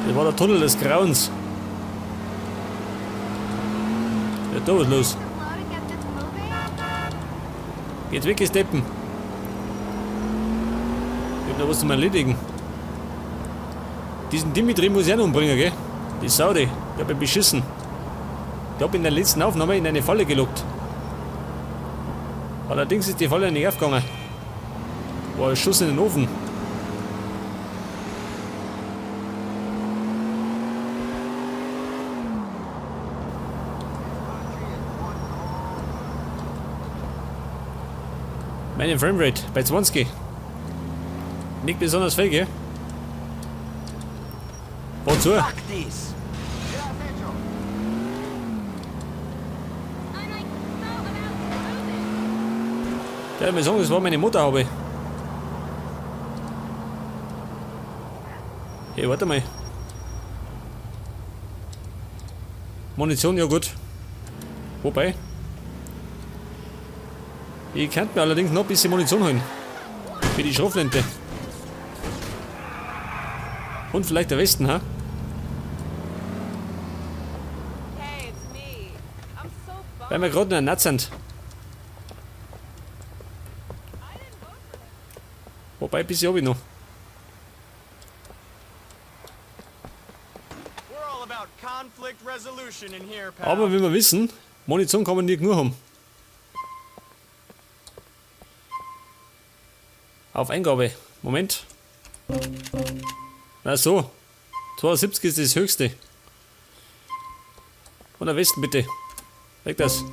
Das war der Tunnel des Grauens. Ja, da was los. Geht weg, ihr Steppen. Ich hab noch was zum Erledigen. Diesen Dimitri muss ich auch noch umbringen, gell? Die Saude. Ich hab ihn beschissen. Ich hab in der letzten Aufnahme in eine Falle gelockt. Allerdings ist die Falle nicht aufgegangen. War ein Schuss in den Ofen. Meine Framerate bei 20. Nicht besonders viel, gell? Fahr zu. Ja, ich muss sagen, das war meine Motorhaube. Hey, warte mal. Munition, ja gut. Wobei. Ich könnte mir allerdings noch ein bisschen Munition holen. Für die Schrotflinte. Und vielleicht der Westen, ha? Weil wir gerade in der Nut sind. Wobei, ein bisschen hab ich noch. Aber wie wir wissen, Munition kann man nicht genug haben. Auf Eingabe. Moment. Na so. 72 ist das höchste. Und der Westen bitte. Weg das.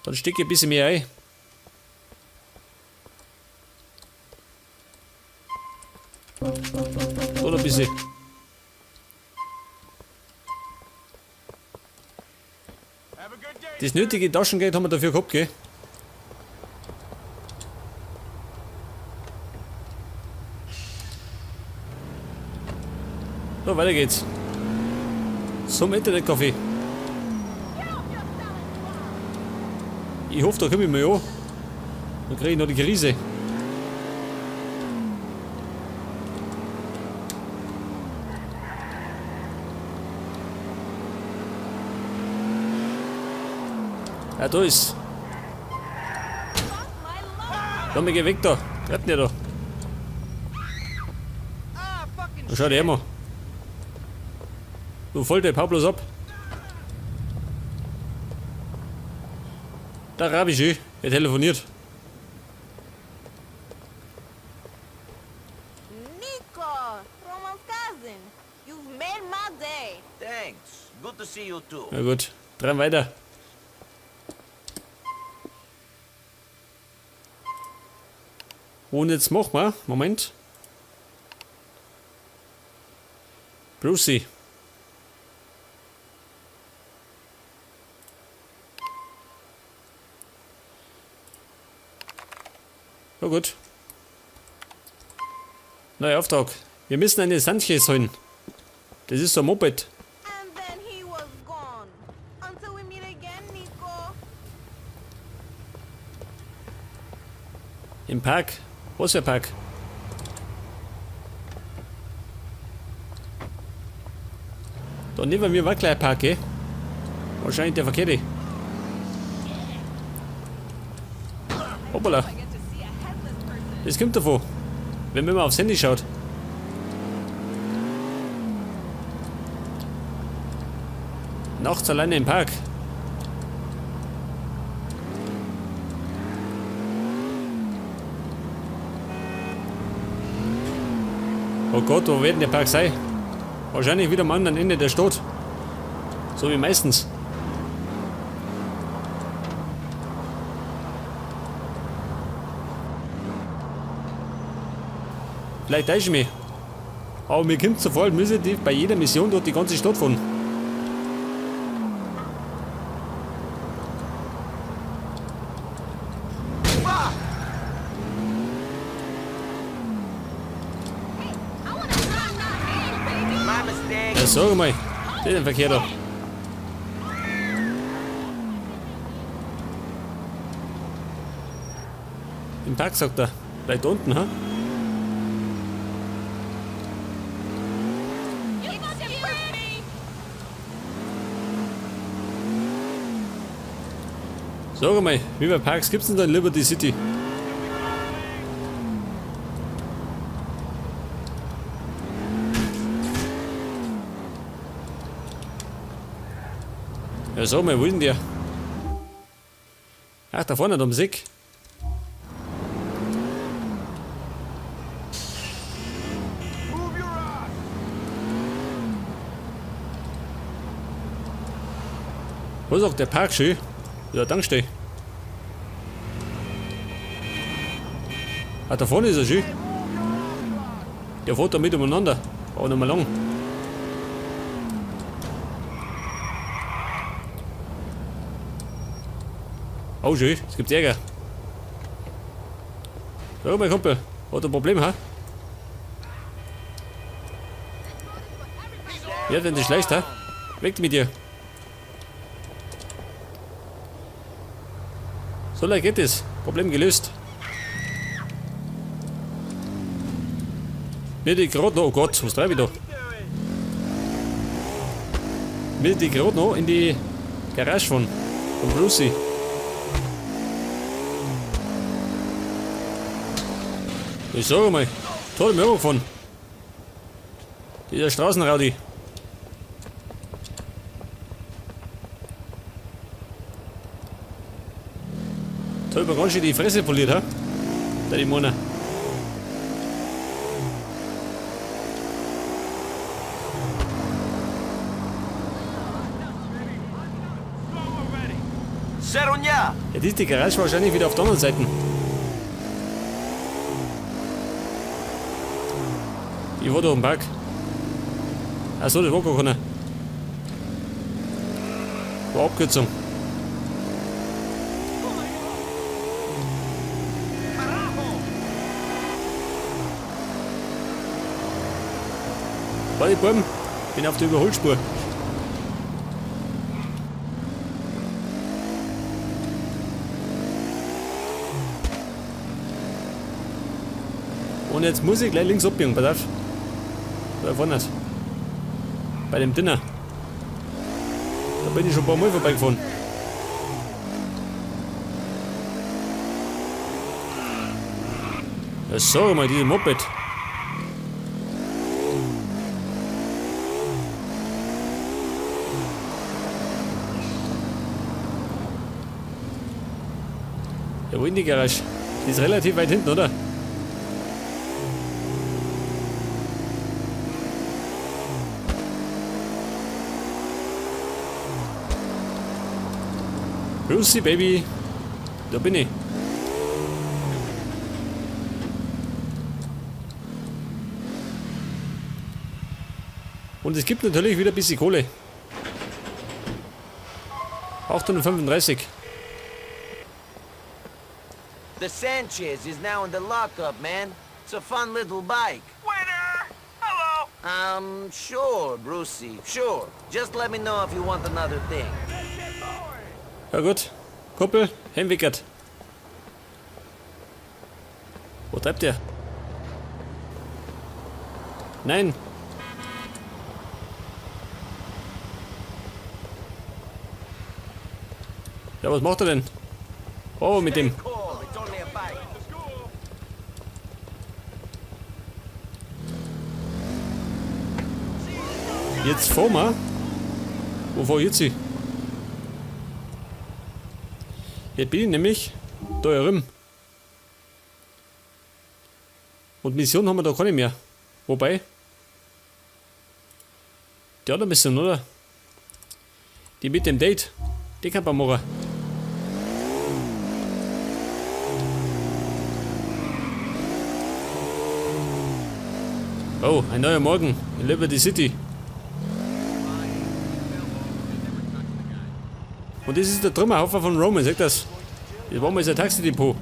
Dann stecke ich ein bisschen mehr ein. Oder ein bisschen. Das nötige Taschengeld haben wir dafür gehabt, gell? So, weiter geht's. Zum Internetcafé. Ich hoffe, da komme ich mal an. Dann kriege ich noch die Krise. Ja, da ist. Komm, ich geh weg da. Treib nicht da. Da schau dir mal. Du Volldepp, hau bloß ab. Da hab ich er telefoniert. Nico, Roman's cousin. You've made my day. Thanks. Good to see you too. Na gut, dran weiter. Und jetzt machen wir, Moment. Brucey. Ja gut. Neuer Auftrag. Wir müssen eine Sanchez holen. Das ist so ein Moped. And then he was gone. Until we meet again, Nico. Im Park. Was für ein Park? Da nehmen wir gleich ein Park, gell? Wahrscheinlich der verkehrte. Hoppala. Das kommt davon, wenn man mal aufs Handy schaut. Nachts alleine im Park. Oh Gott, wo wird denn der Park sein? Wahrscheinlich wieder am anderen Ende der Stadt. So wie meistens. Vielleicht täusche ich mich. Aber mir kommt so vor, als müsse die bei jeder Mission dort die ganze Stadt fahren. Ja, sag mal, das ist ein Verkehr da. Im Park sagt er. Vielleicht unten, ha? Sag mal, wie viele Parks gibt's denn da in Liberty City? Ja, sag mal, wo ist denn der? Ach, da vorne am Sick. Wo ist auch der Park schön? Ja, Tankstelle. Ah, da vorne ist er schön. Der fährt da mit umeinander. Auch nicht mehr lang. Oh, schön. Es gibt Ärger. So, mein Kumpel. Hat ein Problem, ha? Ja, wenn du schleichst, ha? Weg mit dir. So leicht geht es. Problem gelöst. Mir die gerade noch, oh Gott, was treibe ich da? Mir die gerade noch in die Garage von Brucey. Ich sage mal, toll mir von. Dieser Straßenraudi. Da hat ganz schön die Fresse poliert, ha? Da die Mona. Seronia! Jetzt ist die Garage wahrscheinlich wieder auf der anderen Seite. Ich war da am Park. Achso, das war gar keiner. War Abkürzung. Warte, Buben, bin auf der Überholspur. Und jetzt muss ich gleich links abbiegen, pass auf. Da vorne nicht. Bei dem Dinner. Da bin ich schon ein paar Mal vorbeigefahren. Ja, sag mal, diese Moped. Ja, wo in die Garage? Die ist relativ weit hinten, oder? Lucy, Baby. Da bin ich. Und es gibt natürlich wieder ein bisschen Kohle. 835. The Sanchez is now in the lockup, man. It's a fun little bike. Waiter! Hello! Sure, Brucey, sure. Just let me know if you want another thing. Ja gut. Kumpel, hinwickert. Wo treibt der? Nein. Ja, was macht er denn? Oh, mit dem. Cool, it's only a bike. Jetzt fahren wir. Wo fahr ich jetzt hin? Jetzt bin ich nämlich da herum. Und Mission haben wir da keine mehr. Wobei. Die hat eine Mission, oder? Die mit dem Date. Die kann man machen. Oh, ein neuer Morgen in Liberty City. Und das ist der Trümmerhaufen von Roman, seht das? Das war mal sein Taxidepot.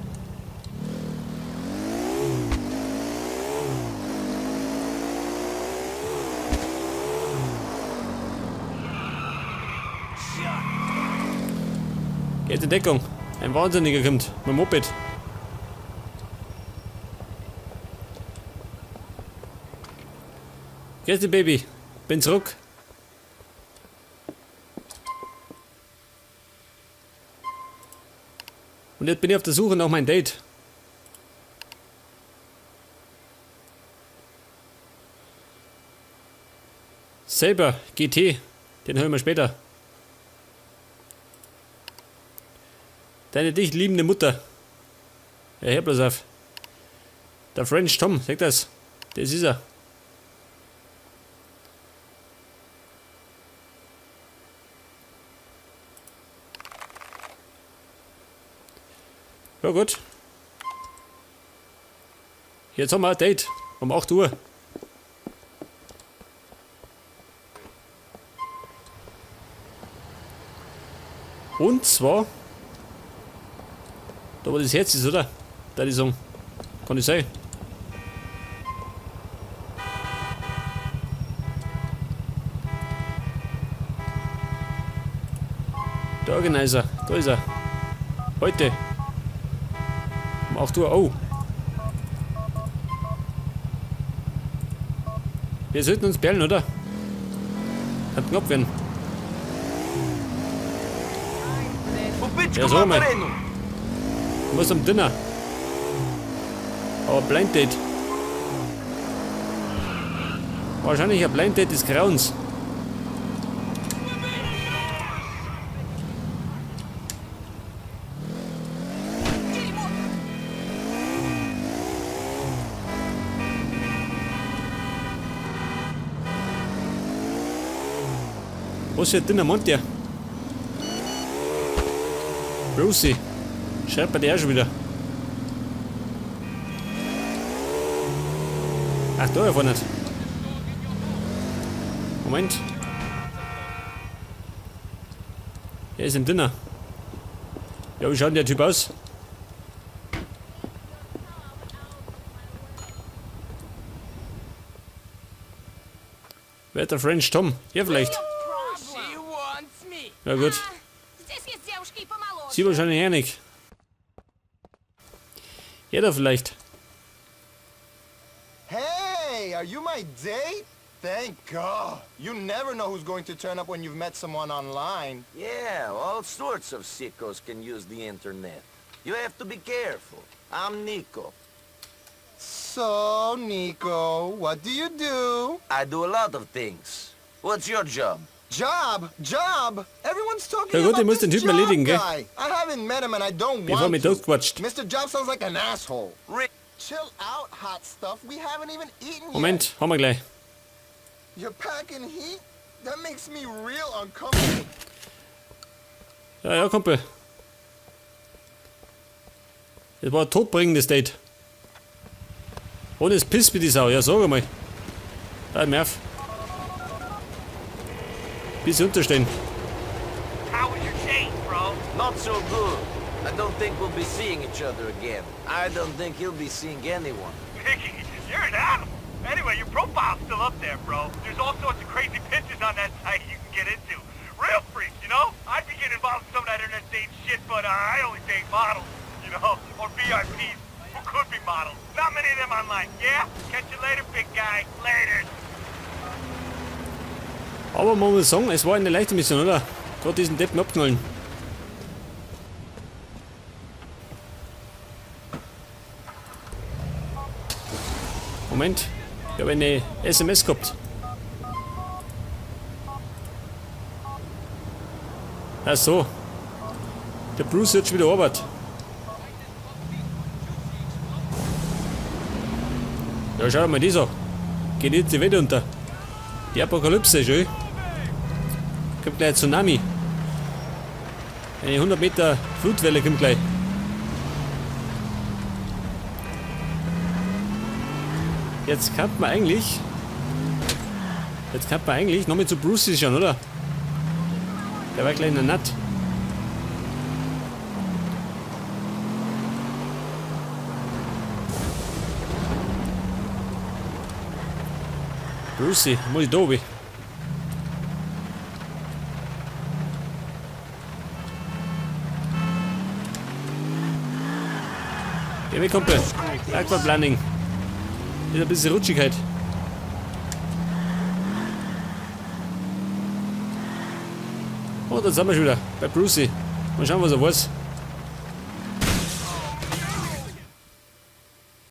Geht in Deckung. Ein Wahnsinniger kommt mit dem Moped. Grüß dich, Baby. Bin zurück. Und jetzt bin ich auf der Suche nach meinem Date. Selber, GT. Den hören wir später. Deine dich liebende Mutter. Ja, hör bloß auf. Der French Tom, sag das. Das ist er. Ja gut. Jetzt haben wir ein Date. Um 8 Uhr. Und zwar... Da wo das Herz ist, oder? Da die sagen. Kann ich sein. Der Organizer. Da ist er. Heute. Um 8 Uhr. Oh. Wir sollten uns perlen, oder? Kann knapp werden. Ja, so mal. Du musst am Dinner. Aber Blind Date. Wahrscheinlich ein Blind Date des Grauens. Was für ein Dinner meint der? Brucey. Schreibt bei dir auch schon wieder. Ach, da einfach nicht. Moment. Er ist im Dinner. Ja, wie schaut denn der Typ aus? Wer ist der French Tom? Hier vielleicht. She wants me. Ja gut. Здесь есть девушки и помоложе. Sie wahrscheinlich eher nicht. Jeder vielleicht. Hey, are you my date? Thank God. You never know who's going to turn up when you've met someone online. Yeah, all sorts of sickos can use the internet. You have to be careful. I'm Nico. So, Nico, what do you do? I do a lot of things. What's your job? Job? Everyone's talking Ja gut, about ich muss this den Typen job erledigen, gell? guy. I haven't met him and I don't Bevor want mich to. durchquatscht. Mr. Job sounds like an asshole. Rick. Chill out, hot stuff. We haven't even eaten Moment, haben wir gleich. yet. You're packing heat? That makes me real uncomfortable. Ja, ja, Kumpel. Das war ein todbringendes Date. Ohne das Piss wie die Sau, ja, sag einmal. Da, Merv. Bisschen unterstehen. How was your date, bro? Not so good. I don't think we'll be seeing each other again. I don't think he'll be seeing anyone. Mickey, you're an animal. Anyway, your profile's still up there, bro. There's all sorts of crazy pictures on that site you can get into. Real freaks, you know? I'd be getting involved in some of that internet date shit, but I only date models, you know? Or VIPs, who could be models. Not many of them online, yeah? Catch you later, big guy. Later. Aber man muss sagen, es war eine leichte Mission, oder? Gerade diesen Deppen abknallen. Moment, ich habe eine SMS gehabt. Ach so. Der Bruce hat schon wieder Arbeit. Ja, schau mal das an. Geht jetzt die Welt unter. Die Apokalypse, schön. Kommt gleich ein Tsunami. Eine 100 Meter Flutwelle kommt gleich. Jetzt kann man eigentlich noch mit zu Bruce schauen, oder? Der war gleich in der Natt. Brucey, muss ich da oben. Geh weg, Kumpel. Aquaplaning. Ist ein bisschen Rutschigkeit. Oh, da sind wir schon wieder. Bei Brucey. Mal schauen, was er weiß.